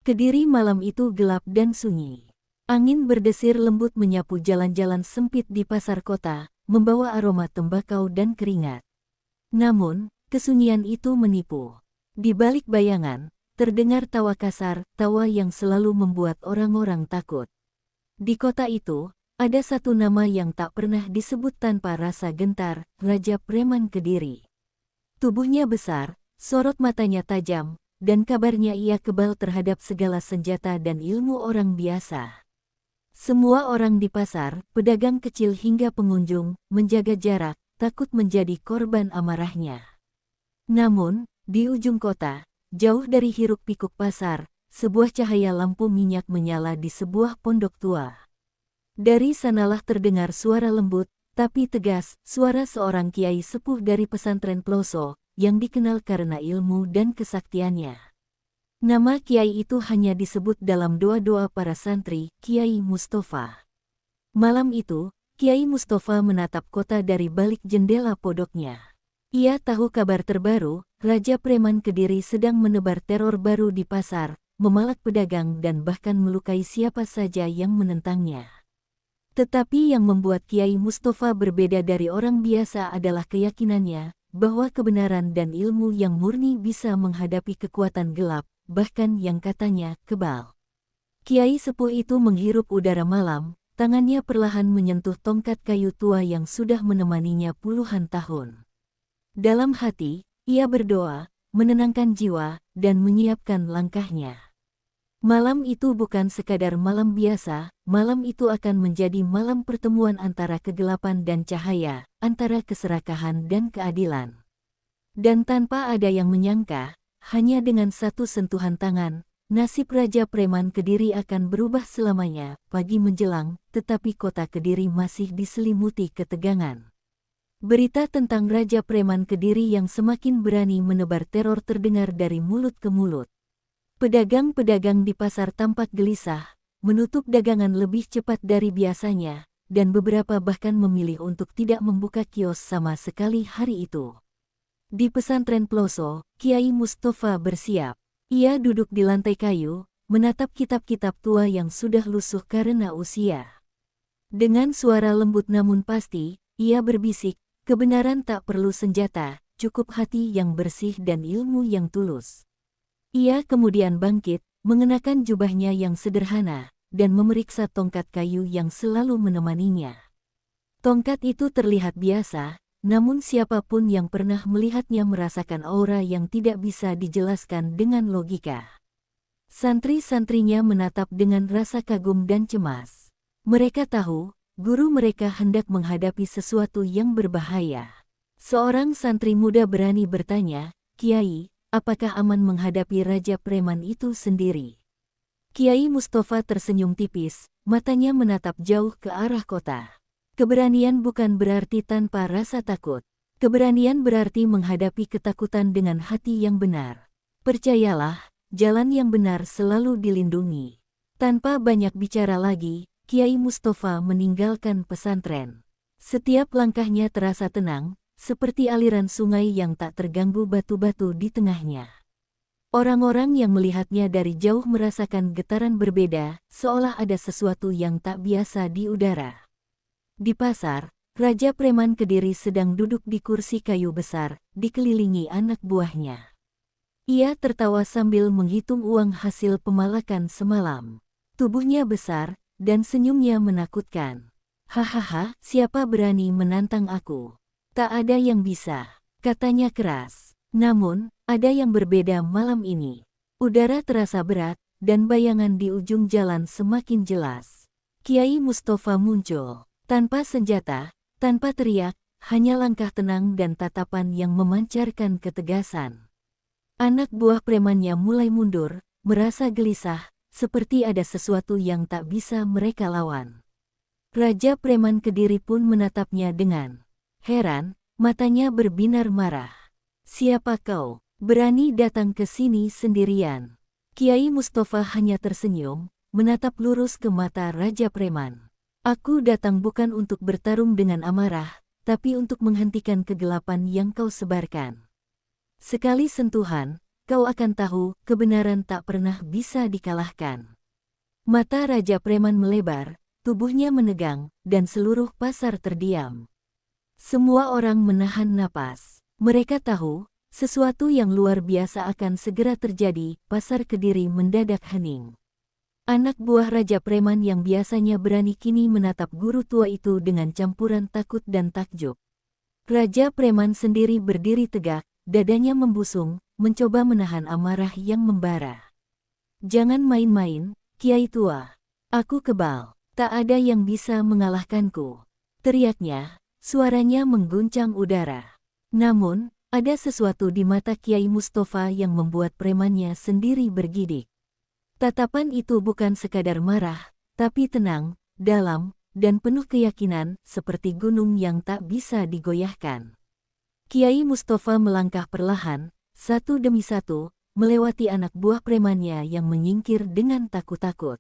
Kediri malam itu gelap dan sunyi. Angin berdesir lembut menyapu jalan-jalan sempit di pasar kota, membawa aroma tembakau dan keringat. Namun, kesunyian itu menipu. Di balik bayangan, terdengar tawa kasar, tawa yang selalu membuat orang-orang takut. Di kota itu, ada satu nama yang tak pernah disebut tanpa rasa gentar, Raja Preman Kediri. Tubuhnya besar, sorot matanya tajam, dan kabarnya ia kebal terhadap segala senjata dan ilmu orang biasa. Semua orang di pasar, pedagang kecil hingga pengunjung, menjaga jarak, takut menjadi korban amarahnya. Namun, di ujung kota, jauh dari hiruk-pikuk pasar, sebuah cahaya lampu minyak menyala di sebuah pondok tua. Dari sanalah terdengar suara lembut, tapi tegas, suara seorang kiai sepuh dari pesantren Ploso, yang dikenal karena ilmu dan kesaktiannya. Nama kiai itu hanya disebut dalam doa-doa para santri, Kiai Mustafa. Malam itu, Kiai Mustafa menatap kota dari balik jendela pondoknya. Ia tahu kabar terbaru, Raja Preman Kediri sedang menebar teror baru di pasar, memalak pedagang dan bahkan melukai siapa saja yang menentangnya. Tetapi yang membuat Kiai Mustafa berbeda dari orang biasa adalah keyakinannya, bahwa kebenaran dan ilmu yang murni bisa menghadapi kekuatan gelap, bahkan yang katanya kebal. Kiai sepuh itu menghirup udara malam, tangannya perlahan menyentuh tongkat kayu tua yang sudah menemaninya puluhan tahun. Dalam hati, ia berdoa, menenangkan jiwa, dan menyiapkan langkahnya. Malam itu bukan sekadar malam biasa, malam itu akan menjadi malam pertemuan antara kegelapan dan cahaya, antara keserakahan dan keadilan. Dan tanpa ada yang menyangka, hanya dengan satu sentuhan tangan, nasib Raja Preman Kediri akan berubah selamanya. Pagi menjelang, tetapi kota Kediri masih diselimuti ketegangan. Berita tentang Raja Preman Kediri yang semakin berani menebar teror terdengar dari mulut ke mulut. Pedagang-pedagang di pasar tampak gelisah, menutup dagangan lebih cepat dari biasanya, dan beberapa bahkan memilih untuk tidak membuka kios sama sekali hari itu. Di pesantren Ploso, Kiai Mustafa bersiap. Ia duduk di lantai kayu, menatap kitab-kitab tua yang sudah lusuh karena usia. Dengan suara lembut namun pasti, ia berbisik, kebenaran tak perlu senjata, cukup hati yang bersih dan ilmu yang tulus. Ia kemudian bangkit, mengenakan jubahnya yang sederhana, dan memeriksa tongkat kayu yang selalu menemaninya. Tongkat itu terlihat biasa, namun siapapun yang pernah melihatnya merasakan aura yang tidak bisa dijelaskan dengan logika. Santri-santrinya menatap dengan rasa kagum dan cemas. Mereka tahu, guru mereka hendak menghadapi sesuatu yang berbahaya. Seorang santri muda berani bertanya, "Kiai, apakah aman menghadapi Raja Preman itu sendiri?" Kiai Mustafa tersenyum tipis, matanya menatap jauh ke arah kota. Keberanian bukan berarti tanpa rasa takut. Keberanian berarti menghadapi ketakutan dengan hati yang benar. Percayalah, jalan yang benar selalu dilindungi. Tanpa banyak bicara lagi, Kiai Mustafa meninggalkan pesantren. Setiap langkahnya terasa tenang, seperti aliran sungai yang tak terganggu batu-batu di tengahnya. Orang-orang yang melihatnya dari jauh merasakan getaran berbeda, seolah ada sesuatu yang tak biasa di udara. Di pasar, Raja Preman Kediri sedang duduk di kursi kayu besar, dikelilingi anak buahnya. Ia tertawa sambil menghitung uang hasil pemalakan semalam. Tubuhnya besar, dan senyumnya menakutkan. "Hahaha, siapa berani menantang aku? Tak ada yang bisa," katanya keras. Namun, ada yang berbeda malam ini. Udara terasa berat, dan bayangan di ujung jalan semakin jelas. Kiai Mustafa muncul. Tanpa senjata, tanpa teriak, hanya langkah tenang dan tatapan yang memancarkan ketegasan. Anak buah premannya mulai mundur, merasa gelisah, seperti ada sesuatu yang tak bisa mereka lawan. Raja Preman Kediri pun menatapnya dengan heran, matanya berbinar marah. "Siapa kau? Berani datang ke sini sendirian?" Kiai Mustafa hanya tersenyum, menatap lurus ke mata Raja Preman. "Aku datang bukan untuk bertarung dengan amarah, tapi untuk menghentikan kegelapan yang kau sebarkan." Sekali sentuhan, kau akan tahu kebenaran tak pernah bisa dikalahkan. Mata Raja Preman melebar, tubuhnya menegang, dan seluruh pasar terdiam. Semua orang menahan napas. Mereka tahu, sesuatu yang luar biasa akan segera terjadi. Pasar Kediri mendadak hening. Anak buah Raja Preman yang biasanya berani kini menatap guru tua itu dengan campuran takut dan takjub. Raja Preman sendiri berdiri tegak, dadanya membusung, mencoba menahan amarah yang membara. Jangan main-main, Kiai Tua. Aku kebal, tak ada yang bisa mengalahkanku. Teriaknya, suaranya mengguncang udara. Namun, ada sesuatu di mata Kiai Mustafa yang membuat premannya sendiri bergidik. Tatapan itu bukan sekadar marah, tapi tenang, dalam, dan penuh keyakinan, seperti gunung yang tak bisa digoyahkan. Kiai Mustafa melangkah perlahan, satu demi satu, melewati anak buah premannya yang menyingkir dengan takut-takut.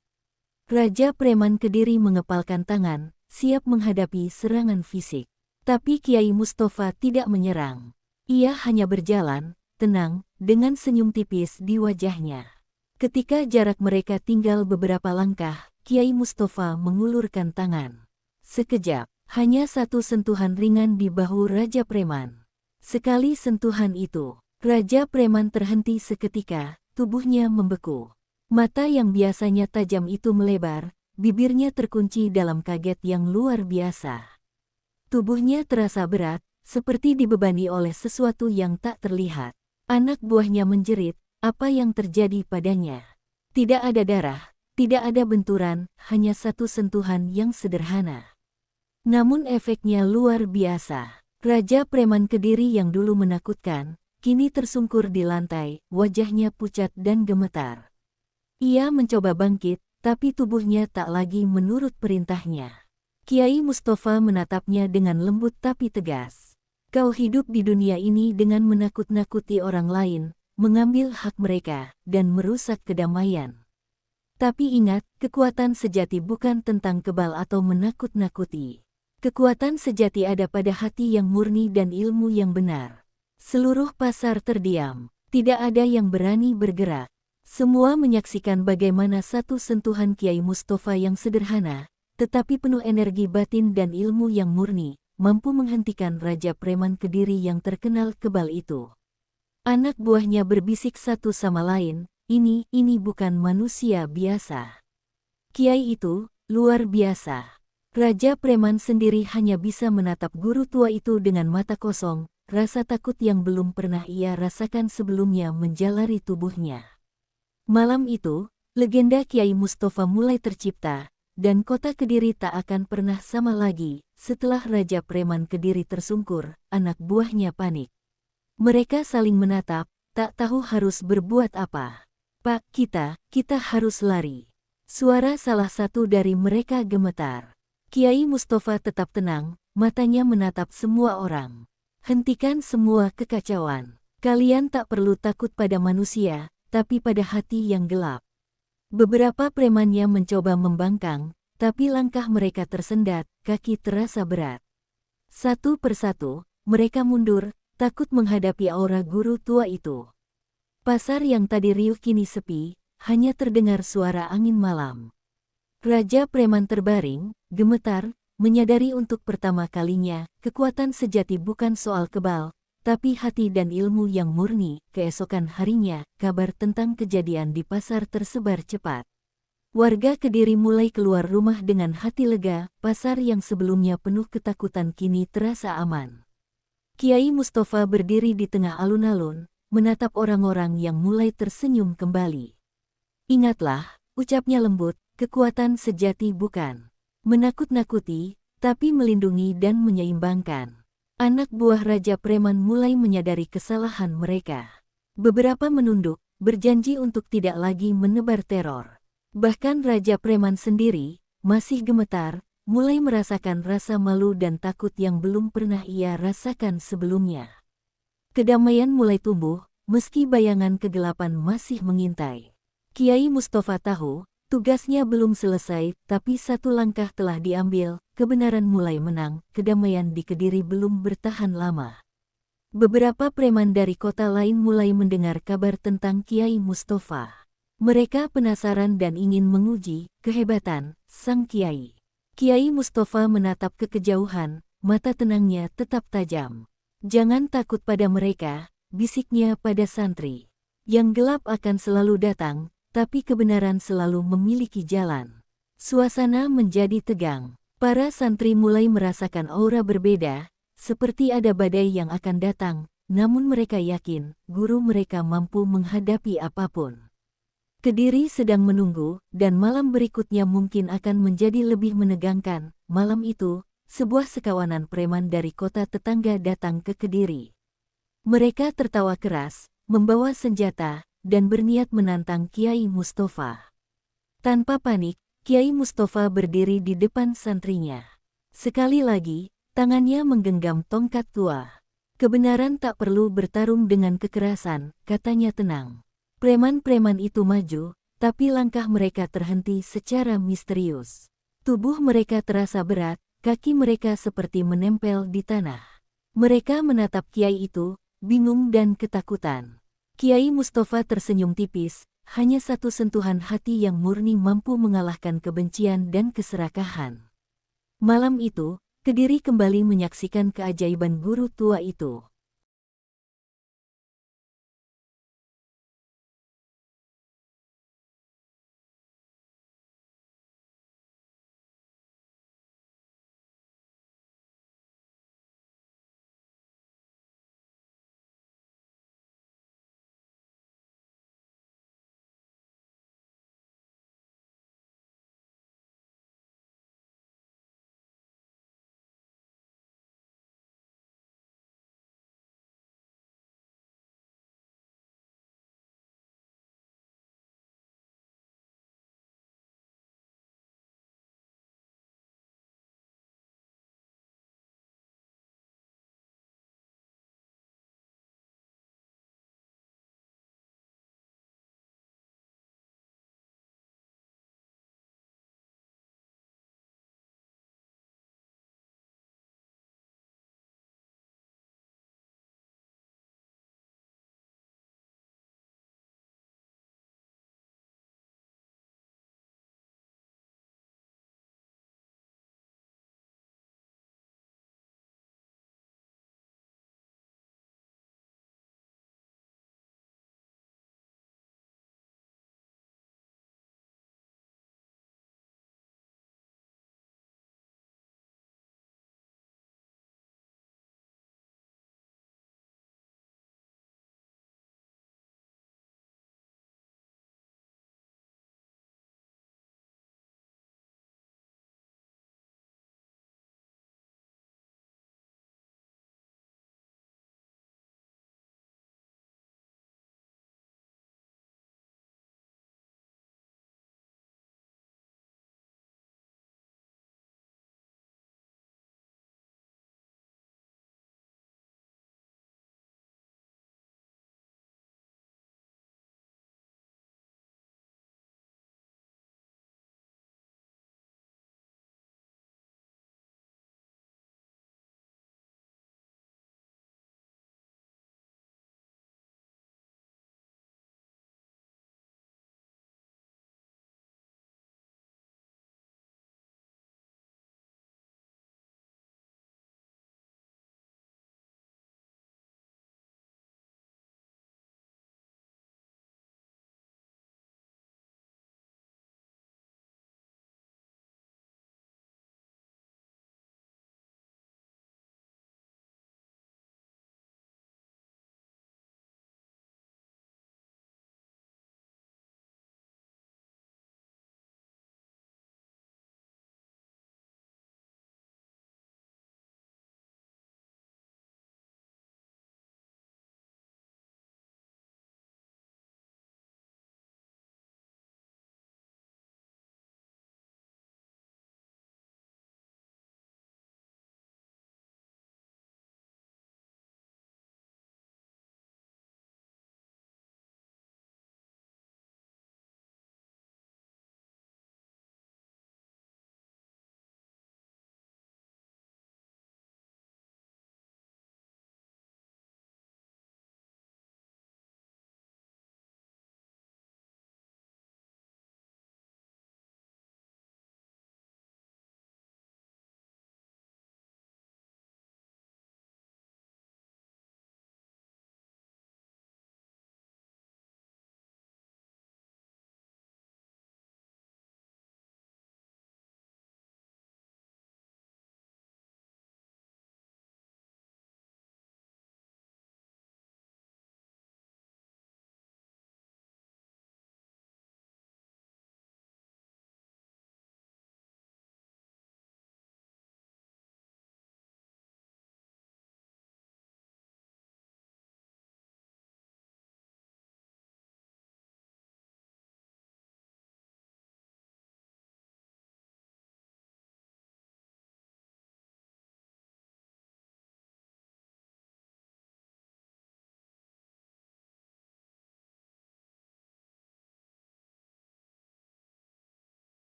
Raja Preman Kediri mengepalkan tangan, siap menghadapi serangan fisik. Tapi Kiai Mustafa tidak menyerang. Ia hanya berjalan, tenang, dengan senyum tipis di wajahnya. Ketika jarak mereka tinggal beberapa langkah, Kiai Mustafa mengulurkan tangan. Sekejap, hanya satu sentuhan ringan di bahu Raja Preman. Sekali sentuhan itu, Raja Preman terhenti seketika, tubuhnya membeku. Mata yang biasanya tajam itu melebar, bibirnya terkunci dalam kaget yang luar biasa. Tubuhnya terasa berat, seperti dibebani oleh sesuatu yang tak terlihat. Anak buahnya menjerit, apa yang terjadi padanya? Tidak ada darah, tidak ada benturan, hanya satu sentuhan yang sederhana. Namun efeknya luar biasa. Raja Preman Kediri yang dulu menakutkan, kini tersungkur di lantai, wajahnya pucat dan gemetar. Ia mencoba bangkit, tapi tubuhnya tak lagi menurut perintahnya. Kiai Mustafa menatapnya dengan lembut tapi tegas. Kau hidup di dunia ini dengan menakut-nakuti orang lain, mengambil hak mereka, dan merusak kedamaian. Tapi ingat, kekuatan sejati bukan tentang kebal atau menakut-nakuti. Kekuatan sejati ada pada hati yang murni dan ilmu yang benar. Seluruh pasar terdiam, tidak ada yang berani bergerak. Semua menyaksikan bagaimana satu sentuhan Kiai Mustafa yang sederhana, tetapi penuh energi batin dan ilmu yang murni, mampu menghentikan Raja Preman Kediri yang terkenal kebal itu. Anak buahnya berbisik satu sama lain, ini bukan manusia biasa. Kiai itu, luar biasa. Raja Preman sendiri hanya bisa menatap guru tua itu dengan mata kosong, rasa takut yang belum pernah ia rasakan sebelumnya menjalari tubuhnya. Malam itu, legenda Kiai Mustafa mulai tercipta, dan kota Kediri tak akan pernah sama lagi. Setelah Raja Preman Kediri tersungkur, anak buahnya panik. Mereka saling menatap, tak tahu harus berbuat apa. Pak, kita harus lari. Suara salah satu dari mereka gemetar. Kiai Mustafa tetap tenang, matanya menatap semua orang. Hentikan semua kekacauan. Kalian tak perlu takut pada manusia, tapi pada hati yang gelap. Beberapa premannya mencoba membangkang, tapi langkah mereka tersendat, kaki terasa berat. Satu persatu, mereka mundur, takut menghadapi aura guru tua itu. Pasar yang tadi riuh kini sepi, hanya terdengar suara angin malam. Raja Preman terbaring, gemetar, menyadari untuk pertama kalinya, kekuatan sejati bukan soal kebal, tapi hati dan ilmu yang murni. Keesokan harinya, kabar tentang kejadian di pasar tersebar cepat. Warga Kediri mulai keluar rumah dengan hati lega, pasar yang sebelumnya penuh ketakutan kini terasa aman. Kiai Mustafa berdiri di tengah alun-alun, menatap orang-orang yang mulai tersenyum kembali. Ingatlah, ucapnya lembut, kekuatan sejati bukan menakut-nakuti, tapi melindungi dan menyeimbangkan. Anak buah Raja Preman mulai menyadari kesalahan mereka. Beberapa menunduk, berjanji untuk tidak lagi menebar teror. Bahkan Raja Preman sendiri, masih gemetar, mulai merasakan rasa malu dan takut yang belum pernah ia rasakan sebelumnya. Kedamaian mulai tumbuh, meski bayangan kegelapan masih mengintai. Kiai Mustafa tahu, tugasnya belum selesai, tapi satu langkah telah diambil, kebenaran mulai menang, kedamaian di Kediri belum bertahan lama. Beberapa preman dari kota lain mulai mendengar kabar tentang Kiai Mustafa. Mereka penasaran dan ingin menguji kehebatan sang Kiai. Kiai Mustafa menatap ke kejauhan, mata tenangnya tetap tajam. "Jangan takut pada mereka," bisiknya pada santri. "Yang gelap akan selalu datang, tapi kebenaran selalu memiliki jalan." Suasana menjadi tegang. Para santri mulai merasakan aura berbeda, seperti ada badai yang akan datang, namun mereka yakin guru mereka mampu menghadapi apapun. Kediri sedang menunggu, dan malam berikutnya mungkin akan menjadi lebih menegangkan. Malam itu, sebuah sekawanan preman dari kota tetangga datang ke Kediri. Mereka tertawa keras, membawa senjata, dan berniat menantang Kiai Mustafa. Tanpa panik, Kiai Mustafa berdiri di depan santrinya. Sekali lagi, tangannya menggenggam tongkat tua. "Kebenaran tak perlu bertarung dengan kekerasan," katanya tenang. Preman-preman itu maju, tapi langkah mereka terhenti secara misterius. Tubuh mereka terasa berat, kaki mereka seperti menempel di tanah. Mereka menatap Kiai itu, bingung dan ketakutan. Kiai Mustafa tersenyum tipis, hanya satu sentuhan hati yang murni mampu mengalahkan kebencian dan keserakahan. Malam itu, Kediri kembali menyaksikan keajaiban guru tua itu.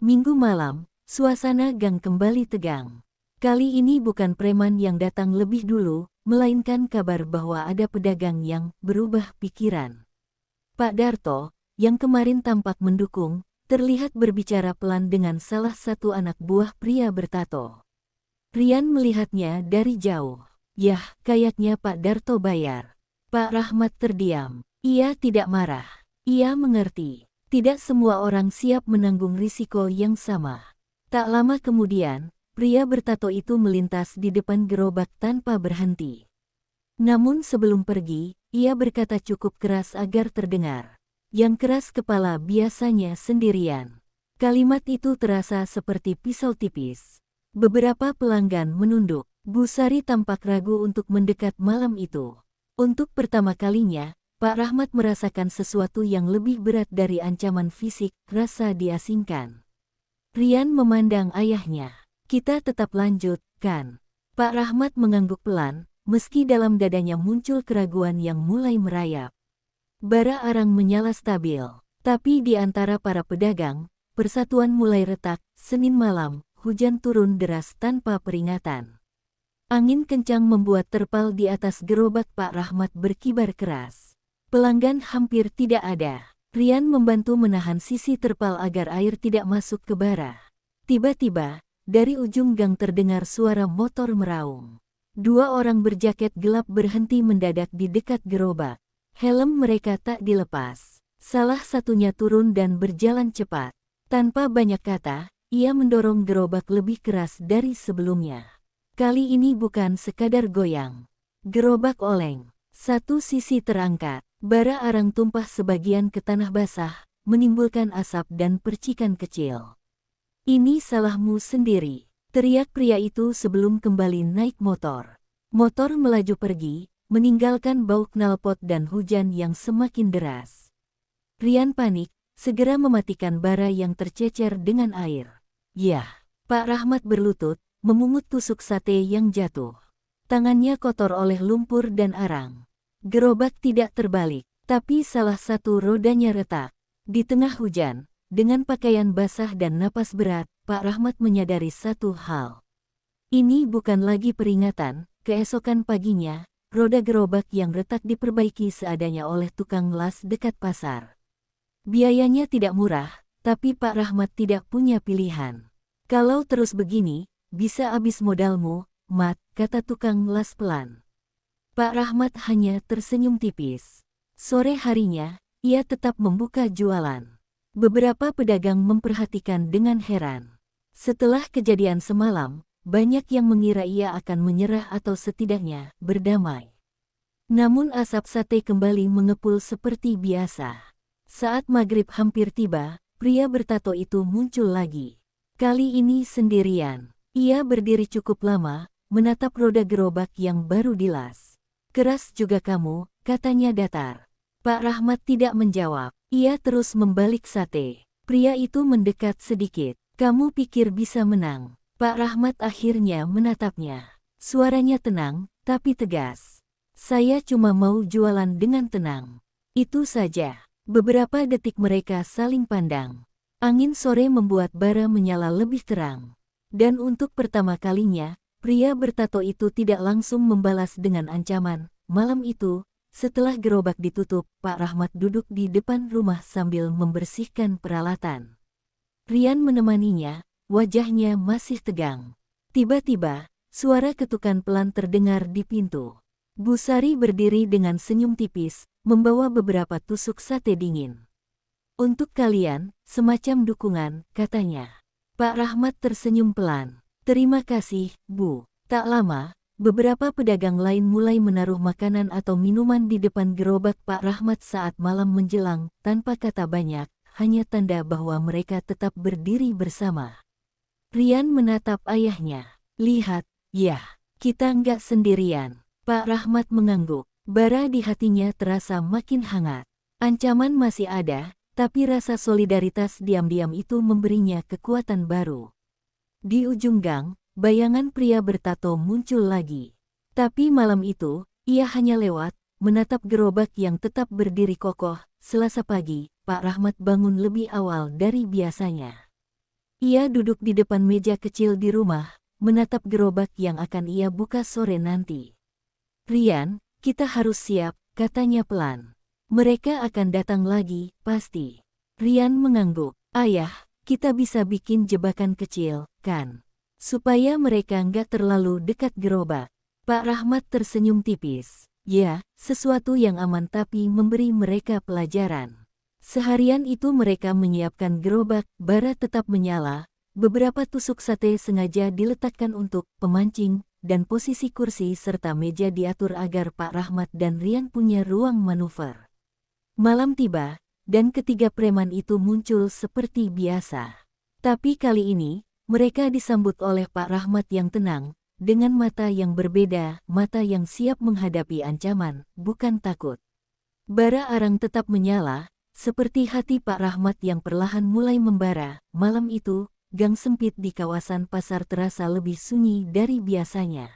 Minggu malam, suasana gang kembali tegang. Kali ini bukan preman yang datang lebih dulu, melainkan kabar bahwa ada pedagang yang berubah pikiran. Pak Darto, yang kemarin tampak mendukung, terlihat berbicara pelan dengan salah satu anak buah pria bertato. Rian melihatnya dari jauh. Yah, kayaknya Pak Darto bayar. Pak Rahmat terdiam. Ia tidak marah. Ia mengerti. Tidak semua orang siap menanggung risiko yang sama. Tak lama kemudian, pria bertato itu melintas di depan gerobak tanpa berhenti. Namun sebelum pergi, ia berkata cukup keras agar terdengar. Yang keras kepala biasanya sendirian. Kalimat itu terasa seperti pisau tipis. Beberapa pelanggan menunduk. Bu Sari tampak ragu untuk mendekat malam itu. Untuk pertama kalinya, Pak Rahmat merasakan sesuatu yang lebih berat dari ancaman fisik, rasa diasingkan. Rian memandang ayahnya. Kita tetap lanjut, kan? Pak Rahmat mengangguk pelan, meski dalam dadanya muncul keraguan yang mulai merayap. Bara arang menyala stabil, tapi di antara para pedagang, persatuan mulai retak. Senin malam, hujan turun deras tanpa peringatan. Angin kencang membuat terpal di atas gerobak Pak Rahmat berkibar keras. Pelanggan hampir tidak ada. Rian membantu menahan sisi terpal agar air tidak masuk ke bara. Tiba-tiba, dari ujung gang terdengar suara motor meraung. Dua orang berjaket gelap berhenti mendadak di dekat gerobak. Helm mereka tak dilepas. Salah satunya turun dan berjalan cepat. Tanpa banyak kata, ia mendorong gerobak lebih keras dari sebelumnya. Kali ini bukan sekadar goyang. Gerobak oleng. Satu sisi terangkat. Bara arang tumpah sebagian ke tanah basah, menimbulkan asap dan percikan kecil. Ini salahmu sendiri, teriak pria itu sebelum kembali naik motor. Motor melaju pergi, meninggalkan bau knalpot dan hujan yang semakin deras. Rian panik, segera mematikan bara yang tercecer dengan air. Yah, Pak Rahmat berlutut, memungut tusuk sate yang jatuh. Tangannya kotor oleh lumpur dan arang. Gerobak tidak terbalik, tapi salah satu rodanya retak. Di tengah hujan, dengan pakaian basah dan napas berat, Pak Rahmat menyadari satu hal. Ini bukan lagi peringatan. Keesokan paginya, roda gerobak yang retak diperbaiki seadanya oleh tukang las dekat pasar. Biayanya tidak murah, tapi Pak Rahmat tidak punya pilihan. Kalau terus begini, bisa habis modalmu, Mat, kata tukang las pelan. Pak Rahmat hanya tersenyum tipis. Sore harinya, ia tetap membuka jualan. Beberapa pedagang memperhatikan dengan heran. Setelah kejadian semalam, banyak yang mengira ia akan menyerah atau setidaknya berdamai. Namun asap sate kembali mengepul seperti biasa. Saat maghrib hampir tiba, pria bertato itu muncul lagi. Kali ini sendirian. Ia berdiri cukup lama, menatap roda gerobak yang baru dilas. Keras juga kamu, katanya datar. Pak Rahmat tidak menjawab. Ia terus membalik sate. Pria itu mendekat sedikit. Kamu pikir bisa menang? Pak Rahmat akhirnya menatapnya. Suaranya tenang, tapi tegas. Saya cuma mau jualan dengan tenang. Itu saja. Beberapa detik mereka saling pandang. Angin sore membuat bara menyala lebih terang. Dan untuk pertama kalinya, pria bertato itu tidak langsung membalas dengan ancaman. Malam itu, setelah gerobak ditutup, Pak Rahmat duduk di depan rumah sambil membersihkan peralatan. Rian menemaninya, wajahnya masih tegang. Tiba-tiba, suara ketukan pelan terdengar di pintu. Bu Sari berdiri dengan senyum tipis, membawa beberapa tusuk sate dingin. Untuk kalian, semacam dukungan, katanya. Pak Rahmat tersenyum pelan. Terima kasih, Bu. Tak lama, beberapa pedagang lain mulai menaruh makanan atau minuman di depan gerobak Pak Rahmat saat malam menjelang, tanpa kata banyak, hanya tanda bahwa mereka tetap berdiri bersama. Rian menatap ayahnya. Lihat, yah, kita nggak sendirian. Pak Rahmat mengangguk. Bara di hatinya terasa makin hangat. Ancaman masih ada, tapi rasa solidaritas diam-diam itu memberinya kekuatan baru. Di ujung gang, bayangan pria bertato muncul lagi. Tapi malam itu, ia hanya lewat, menatap gerobak yang tetap berdiri kokoh. Selasa pagi, Pak Rahmat bangun lebih awal dari biasanya. Ia duduk di depan meja kecil di rumah, menatap gerobak yang akan ia buka sore nanti. Rian, kita harus siap, katanya pelan. Mereka akan datang lagi, pasti. Rian mengangguk. Ayah, kita bisa bikin jebakan kecil, kan? Supaya mereka nggak terlalu dekat gerobak. Pak Rahmat tersenyum tipis. Ya, sesuatu yang aman tapi memberi mereka pelajaran. Seharian itu mereka menyiapkan gerobak, bara tetap menyala, beberapa tusuk sate sengaja diletakkan untuk pemancing, dan posisi kursi serta meja diatur agar Pak Rahmat dan Rian punya ruang manuver. Malam tiba, dan ketiga preman itu muncul seperti biasa. Tapi kali ini, mereka disambut oleh Pak Rahmat yang tenang, dengan mata yang berbeda, mata yang siap menghadapi ancaman, bukan takut. Bara arang tetap menyala, seperti hati Pak Rahmat yang perlahan mulai membara. Malam itu, gang sempit di kawasan pasar terasa lebih sunyi dari biasanya.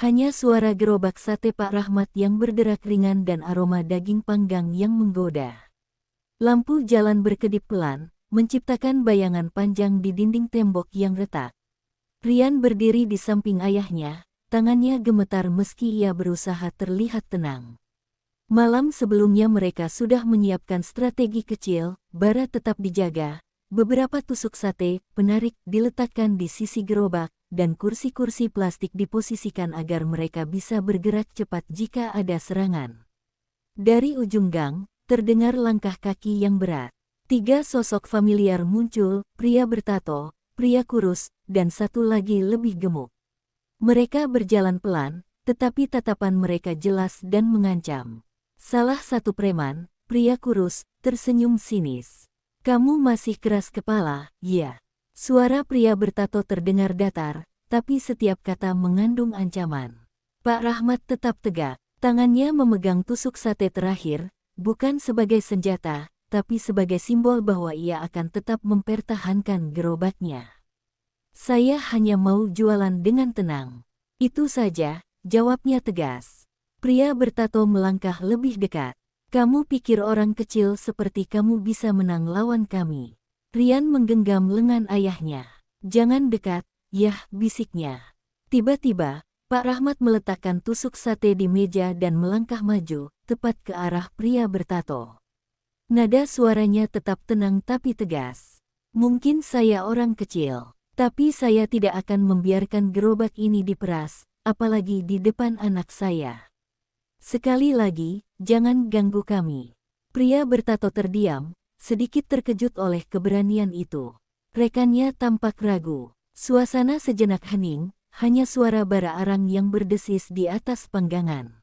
Hanya suara gerobak sate Pak Rahmat yang berderak ringan dan aroma daging panggang yang menggoda. Lampu jalan berkedip pelan, menciptakan bayangan panjang di dinding tembok yang retak. Rian berdiri di samping ayahnya, tangannya gemetar meski ia berusaha terlihat tenang. Malam sebelumnya mereka sudah menyiapkan strategi kecil, bara tetap dijaga, beberapa tusuk sate, penarik, diletakkan di sisi gerobak, dan kursi-kursi plastik diposisikan agar mereka bisa bergerak cepat jika ada serangan. Dari ujung gang, terdengar langkah kaki yang berat. 3 sosok familiar muncul, pria bertato, pria kurus, dan satu lagi lebih gemuk. Mereka berjalan pelan, tetapi tatapan mereka jelas dan mengancam. Salah satu preman, pria kurus, tersenyum sinis. Kamu masih keras kepala, ya. Suara pria bertato terdengar datar, tapi setiap kata mengandung ancaman. Pak Rahmat tetap tegak, tangannya memegang tusuk sate terakhir, bukan sebagai senjata, tapi sebagai simbol bahwa ia akan tetap mempertahankan gerobaknya. Saya hanya mau jualan dengan tenang. Itu saja, jawabnya tegas. Pria bertato melangkah lebih dekat. Kamu pikir orang kecil seperti kamu bisa menang lawan kami? Rian menggenggam lengan ayahnya. Jangan dekat, yah, bisiknya. Tiba-tiba, Pak Rahmat meletakkan tusuk sate di meja dan melangkah maju, tepat ke arah pria bertato. Nada suaranya tetap tenang tapi tegas. Mungkin saya orang kecil, tapi saya tidak akan membiarkan gerobak ini diperas, apalagi di depan anak saya. Sekali lagi, jangan ganggu kami. Pria bertato terdiam, sedikit terkejut oleh keberanian itu. Rekannya tampak ragu. Suasana sejenak hening, hanya suara bara arang yang berdesis di atas panggangan.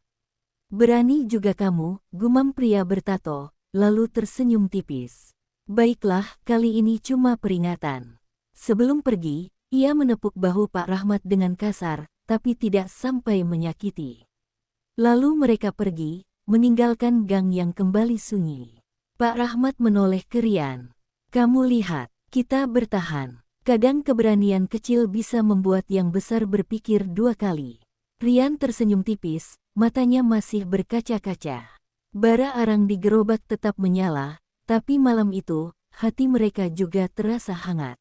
Berani juga kamu, gumam pria bertato, lalu tersenyum tipis. Baiklah, kali ini cuma peringatan. Sebelum pergi, ia menepuk bahu Pak Rahmat dengan kasar, tapi tidak sampai menyakiti. Lalu mereka pergi, meninggalkan gang yang kembali sunyi. Pak Rahmat menoleh ke Rian. Kamu lihat, kita bertahan. Kadang keberanian kecil bisa membuat yang besar berpikir 2 kali. Rian tersenyum tipis, matanya masih berkaca-kaca. Bara arang di gerobak tetap menyala, tapi malam itu, hati mereka juga terasa hangat.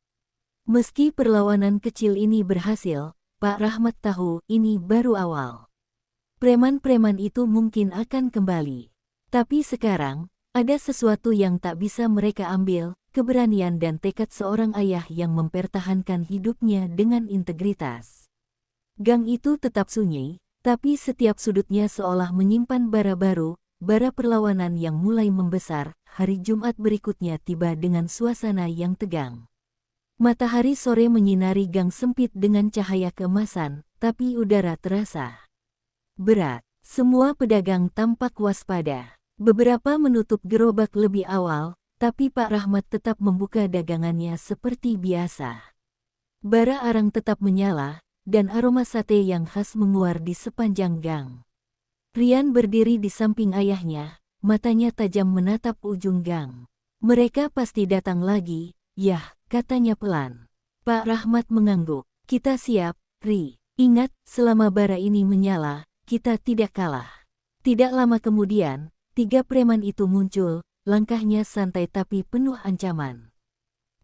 Meski perlawanan kecil ini berhasil, Pak Rahmat tahu ini baru awal. Preman-preman itu mungkin akan kembali. Tapi sekarang, ada sesuatu yang tak bisa mereka ambil, keberanian dan tekad seorang ayah yang mempertahankan hidupnya dengan integritas. Gang itu tetap sunyi, tapi setiap sudutnya seolah menyimpan bara baru, bara perlawanan yang mulai membesar. Hari Jumat berikutnya tiba dengan suasana yang tegang. Matahari sore menyinari gang sempit dengan cahaya keemasan, tapi udara terasa berat. Semua pedagang tampak waspada. Beberapa menutup gerobak lebih awal, tapi Pak Rahmat tetap membuka dagangannya seperti biasa. Bara arang tetap menyala, dan aroma sate yang khas menguar di sepanjang gang. Rian berdiri di samping ayahnya, matanya tajam menatap ujung gang. Mereka pasti datang lagi, yah, katanya pelan. Pak Rahmat mengangguk. Kita siap, Ri. Ingat, selama bara ini menyala, kita tidak kalah. Tidak lama kemudian, 3 preman itu muncul, langkahnya santai tapi penuh ancaman.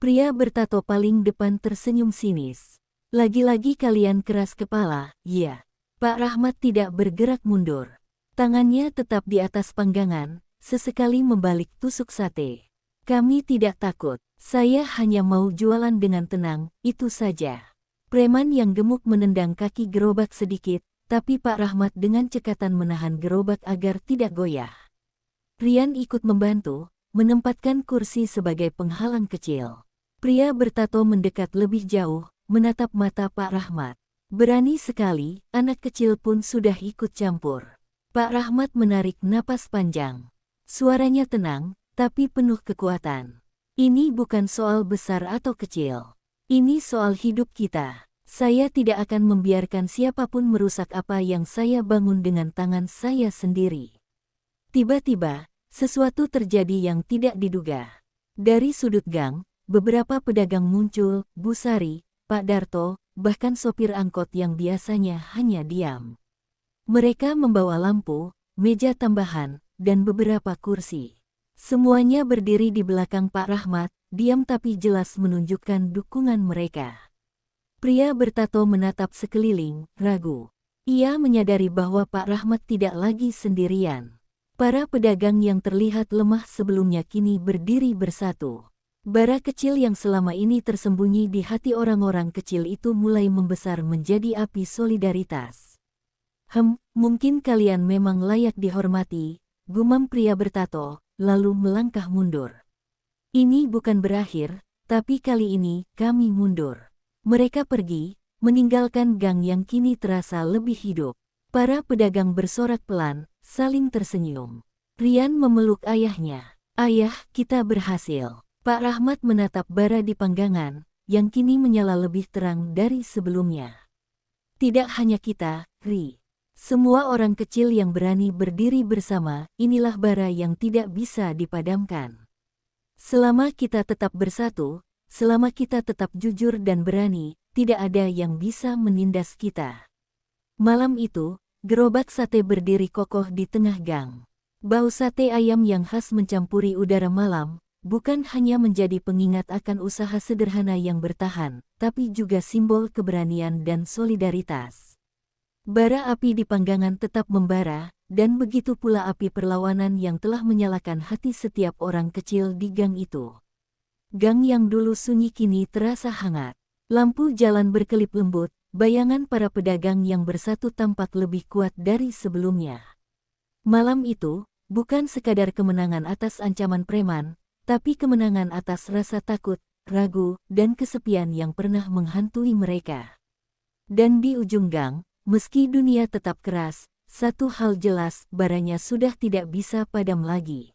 Pria bertato paling depan tersenyum sinis. Lagi-lagi kalian keras kepala, ya. Pak Rahmat tidak bergerak mundur. Tangannya tetap di atas panggangan, sesekali membalik tusuk sate. Kami tidak takut, saya hanya mau jualan dengan tenang, itu saja. Preman yang gemuk menendang kaki gerobak sedikit, tapi Pak Rahmat dengan cekatan menahan gerobak agar tidak goyah. Rian ikut membantu, menempatkan kursi sebagai penghalang kecil. Pria bertato mendekat lebih jauh, menatap mata Pak Rahmat. Berani sekali, anak kecil pun sudah ikut campur. Pak Rahmat menarik napas panjang. Suaranya tenang, tapi penuh kekuatan. Ini bukan soal besar atau kecil. Ini soal hidup kita. Saya tidak akan membiarkan siapapun merusak apa yang saya bangun dengan tangan saya sendiri. Tiba-tiba, sesuatu terjadi yang tidak diduga. Dari sudut gang, beberapa pedagang muncul, Bu Sari, Pak Darto, bahkan sopir angkot yang biasanya hanya diam. Mereka membawa lampu, meja tambahan, dan beberapa kursi. Semuanya berdiri di belakang Pak Rahmat, diam tapi jelas menunjukkan dukungan mereka. Pria bertato menatap sekeliling, ragu. Ia menyadari bahwa Pak Rahmat tidak lagi sendirian. Para pedagang yang terlihat lemah sebelumnya kini berdiri bersatu. Bara kecil yang selama ini tersembunyi di hati orang-orang kecil itu mulai membesar menjadi api solidaritas. Mungkin kalian memang layak dihormati, gumam pria bertato, lalu melangkah mundur. Ini bukan berakhir, tapi kali ini kami mundur. Mereka pergi, meninggalkan gang yang kini terasa lebih hidup. Para pedagang bersorak pelan, saling tersenyum. Rian memeluk ayahnya. Ayah, kita berhasil. Pak Rahmat menatap bara di panggangan, yang kini menyala lebih terang dari sebelumnya. Tidak hanya kita, Ri. Semua orang kecil yang berani berdiri bersama, inilah bara yang tidak bisa dipadamkan. Selama kita tetap bersatu, selama kita tetap jujur dan berani, tidak ada yang bisa menindas kita. Malam itu, gerobak sate berdiri kokoh di tengah gang. Bau sate ayam yang khas mencampuri udara malam, bukan hanya menjadi pengingat akan usaha sederhana yang bertahan, tapi juga simbol keberanian dan solidaritas. Bara api di panggangan tetap membara, dan begitu pula api perlawanan yang telah menyalakan hati setiap orang kecil di gang itu. Gang yang dulu sunyi kini terasa hangat. Lampu jalan berkelip lembut, bayangan para pedagang yang bersatu tampak lebih kuat dari sebelumnya. Malam itu, bukan sekadar kemenangan atas ancaman preman, tapi kemenangan atas rasa takut, ragu, dan kesepian yang pernah menghantui mereka. Dan di ujung gang, meski dunia tetap keras, satu hal jelas, baranya sudah tidak bisa padam lagi.